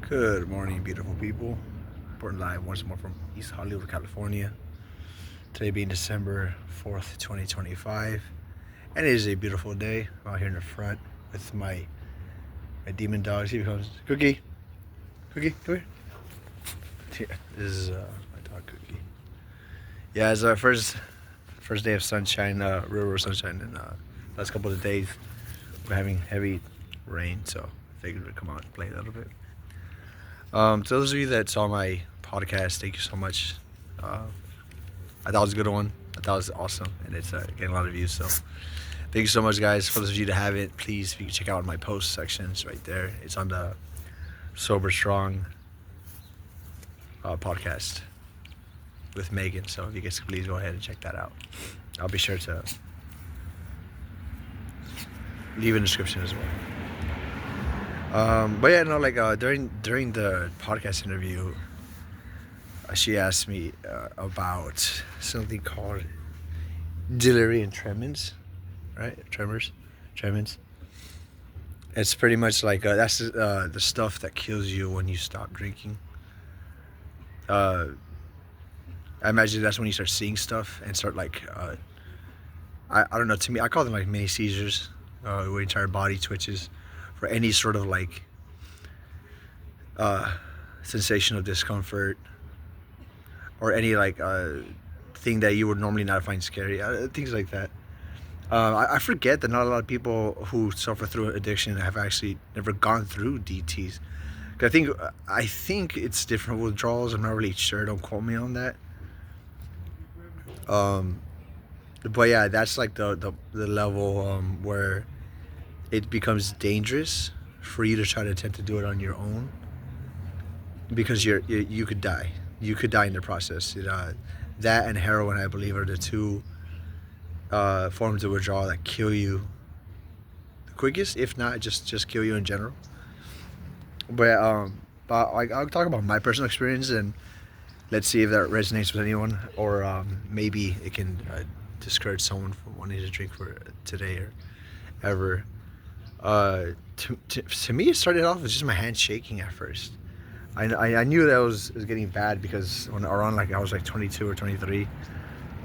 Good morning, beautiful people. Reporting live once more from East Hollywood, California. Today being December 4th, 2025. And it is a beautiful day. I'm out here in the front with my demon dog. See if he comes. Cookie. Cookie, come here. Yeah, this is my dog, Cookie. Yeah, it's our first day of sunshine, real sunshine in last couple of days. We're having heavy rain, so I figured we'd come out and play a little bit. To those of you that saw my podcast, thank you so much. I thought it was a good one. I thought it was awesome, and it's getting a lot of views. So, thank you so much, guys. For those of you that haven't, please, if you can check out my post sections right there. It's on the Sober Strong podcast with Megan. So, if you guys could please go ahead and check that out. I'll be sure to leave in the description as well. But yeah, no, like during the podcast interview, she asked me about something called Delirium Tremens, right? Tremens. It's pretty much like that's the stuff that kills you when you stop drinking. I imagine that's when you start seeing stuff and start like I don't know. To me, I call them like mini seizures, where your entire body twitches for any sort of like sensation of discomfort or any like thing that you would normally not find scary, things like that. I forget that not a lot of people who suffer through addiction have actually never gone through DTs. 'Cause I think it's different withdrawals. I'm not really sure. Don't quote me on that. But yeah, that's like the level where it becomes dangerous for you to try to attempt to do it on your own, because you could die. You could die in the process. That and heroin, I believe, are the two forms of withdrawal that kill you the quickest, if not just kill you in general. But I'll talk about my personal experience, and let's see if that resonates with anyone, or maybe it can discourage someone from wanting to drink for today or ever. To me, it started off with just my hands shaking at first. I knew that was getting bad because when around like I was like 22 or 23,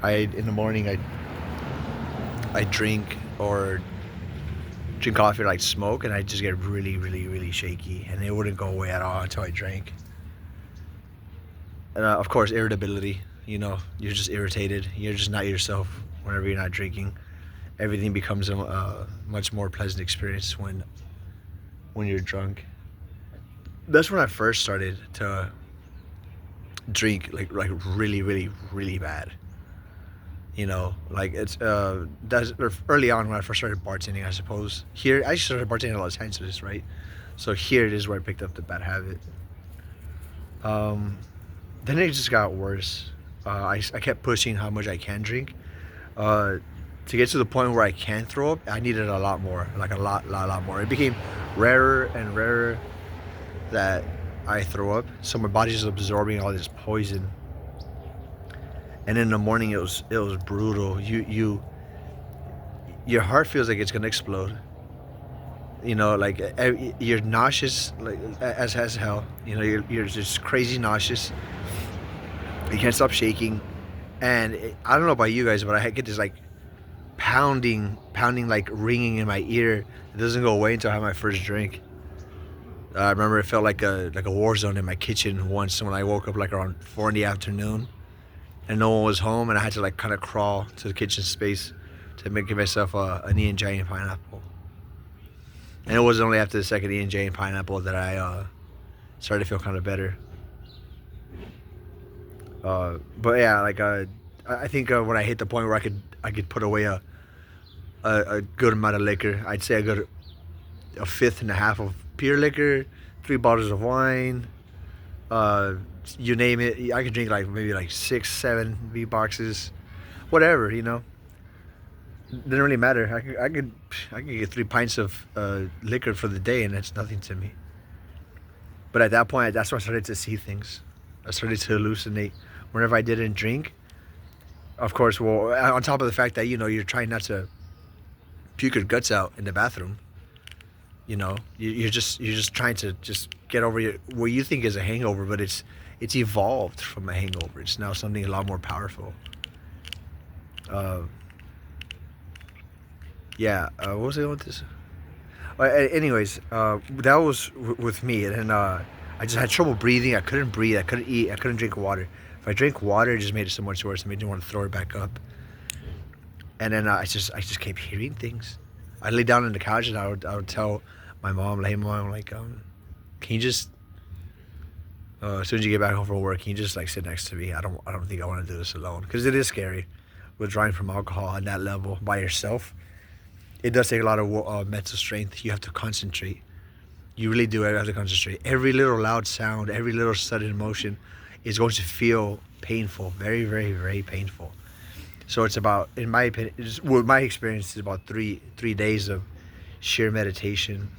in the morning I drink coffee or like smoke, and I just get really shaky, and it wouldn't go away at all until I drank. And of course, irritability. You're just irritated. You're just not yourself whenever you're not drinking. Everything becomes a much more pleasant experience when you're drunk. That's when I first started to drink like really bad. Like it's that's early on when I first started bartending, I suppose. Here, I started bartending in Los Angeles, right? So here it is where I picked up the bad habit. Then it just got worse. I kept pushing how much I can drink. To get to the point where I can throw up, I needed a lot more, like a lot more. It became rarer and rarer that I throw up, so my body's just absorbing all this poison. And in the morning, it was brutal. Your heart feels like it's gonna explode. Like you're nauseous, like as hell. You're just crazy nauseous. You can't stop shaking, and I don't know about you guys, but I get this like pounding, like ringing in my ear. It doesn't go away until I have my first drink. I remember it felt like a war zone in my kitchen once when I woke up like around 4 in the afternoon, and no one was home, and I had to like kind of crawl to the kitchen space to give myself an Ian Giant pineapple. And it wasn't only after the second Ian Giant pineapple that I started to feel kind of better. But yeah, like I think when I hit the point where I could put away a good amount of liquor, I'd say a fifth and a half of pure liquor, 3 bottles of wine, you name it. I could drink like maybe like 6, 7 V boxes, whatever. Didn't really matter. I could get 3 pints of liquor for the day, and that's nothing to me. But at that point, that's when I started to see things. I started to hallucinate. Whenever I didn't drink, of course, well, on top of the fact that you're trying not to puke your guts out in the bathroom, You're just trying to just get over what you think is a hangover, but it's evolved from a hangover. It's now something a lot more powerful. Uh, yeah. What was I with this? Anyways, that was with me, and then I just had trouble breathing. I couldn't breathe. I couldn't eat. I couldn't drink water. If I drank water, it just made it so much worse. It made me want to throw it back up. And then I just kept hearing things. I lay down on the couch and I would tell my mom, like, hey mom, like, can you just as soon as you get back home from work, can you just like sit next to me? I don't think I want to do this alone, because it is scary, withdrawing from alcohol on that level by yourself. It does take a lot of mental strength. You have to concentrate. You really do have to concentrate. Every little loud sound, every little sudden motion is going to feel painful, very, very, very painful. So it's about, in my opinion, my experience is about three days of sheer meditation.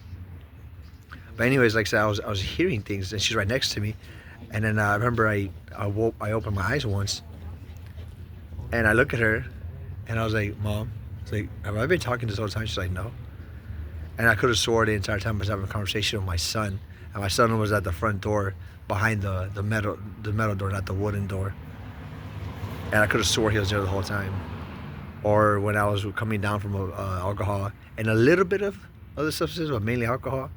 But anyways, like I said, I was hearing things, and she's right next to me. And then I remember I opened my eyes once, and I look at her, and I was like, Mom, it's like, have I been talking this whole time? She's like, no. And I could have swore the entire time I was having a conversation with my son, and my son was at the front door behind the metal door, not the wooden door. And I could have swore he was there the whole time. Or when I was coming down from alcohol and a little bit of other substances, but mainly alcohol,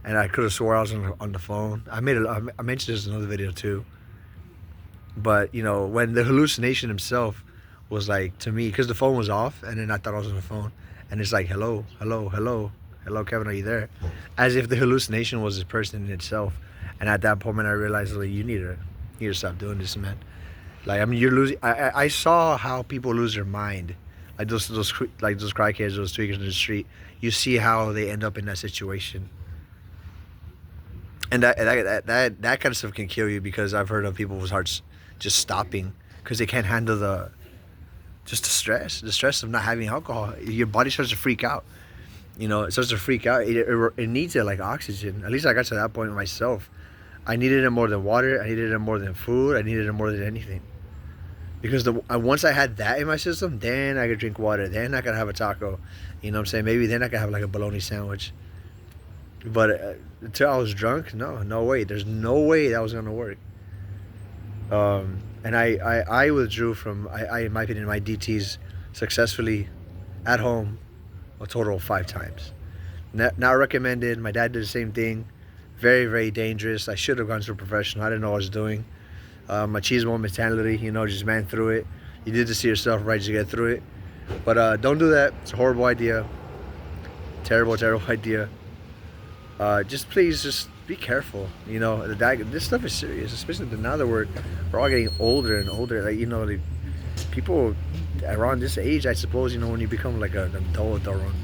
and I could have swore I was on the phone. I mentioned this in another video too. But when the hallucination himself was like to me, because the phone was off, and then I thought I was on the phone, and it's like, hello, hello, hello, hello, Kevin, are you there? As if the hallucination was a person in itself. And at that moment, I realized, like, you need to stop doing this, man. Like, I mean, you're losing. I saw how people lose their mind, like those crackheads, those tweakers in the street. You see how they end up in that situation, and that kind of stuff can kill you, because I've heard of people's hearts just stopping because they can't handle the stress of not having alcohol. Your body starts to freak out. It starts to freak out. It needs it like oxygen. At least I got to that point myself. I needed it more than water. I needed it more than food. I needed it more than anything. Because once I had that in my system, then I could drink water. Then I could have a taco. You know what I'm saying? Maybe then I could have like a bologna sandwich. But until I was drunk, no way. There's no way that was going to work. And I withdrew from, in my opinion, my DTs successfully at home a total of 5 times. Not recommended. My dad did the same thing. Very, very dangerous. I should have gone to a professional. I didn't know what I was doing. Machismo mentality, just man through it. You did this to yourself, right, to get through it. But don't do that. It's a horrible idea. Terrible, terrible idea. Please be careful. This stuff is serious, especially now that we're all getting older and older. Like, people around this age, I suppose, when you become like an adult, around,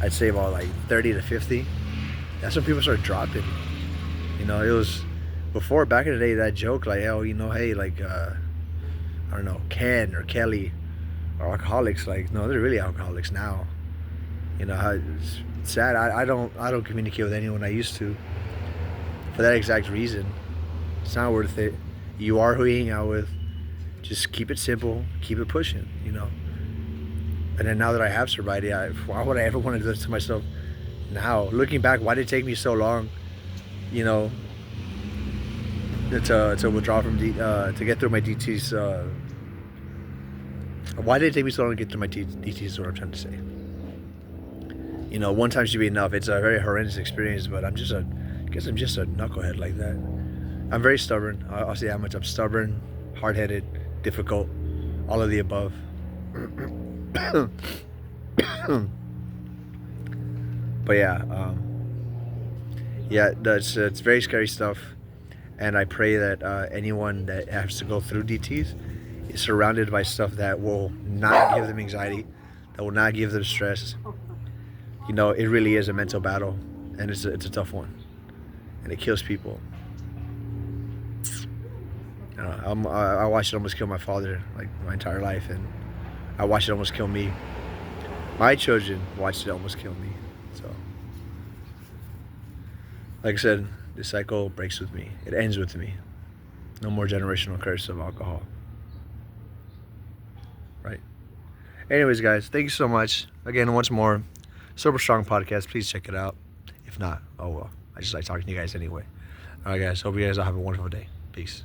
I'd say about like 30 to 50, that's when people start dropping. It was before, back in the day, that joke, like, oh, hey, like, I don't know, Ken or Kelly are alcoholics. Like, no, they're really alcoholics now. How it's sad. I don't communicate with anyone I used to, for that exact reason. It's not worth it. You are who you hang out with. Just keep it simple, keep it pushing, And then now that I have sobriety, why would I ever want to do this to myself now? Looking back, why did it take me so long, to withdraw from to get through my DTs? Why did it take me so long to get through my DTs is what I'm trying to say. One time should be enough. It's a very horrendous experience, but I guess I'm just a knucklehead like that. I'm very stubborn. I'll say how much. I'm stubborn, hard-headed, difficult, all of the above. But it's very scary stuff, and I pray that anyone that has to go through DTs is surrounded by stuff that will not give them anxiety, that will not give them stress. It really is a mental battle, and it's a tough one, and it kills people. I watched it almost kill my father, like, my entire life, and I watched it almost kill me. My children watched it almost kill me. So, like I said, the cycle breaks with me. It ends with me. No more generational curse of alcohol. Right? Anyways, guys, thank you so much. Again, once more, Sober Strong Podcast. Please check it out. If not, oh well. I just like talking to you guys anyway. All right, guys. Hope you guys all have a wonderful day. Peace.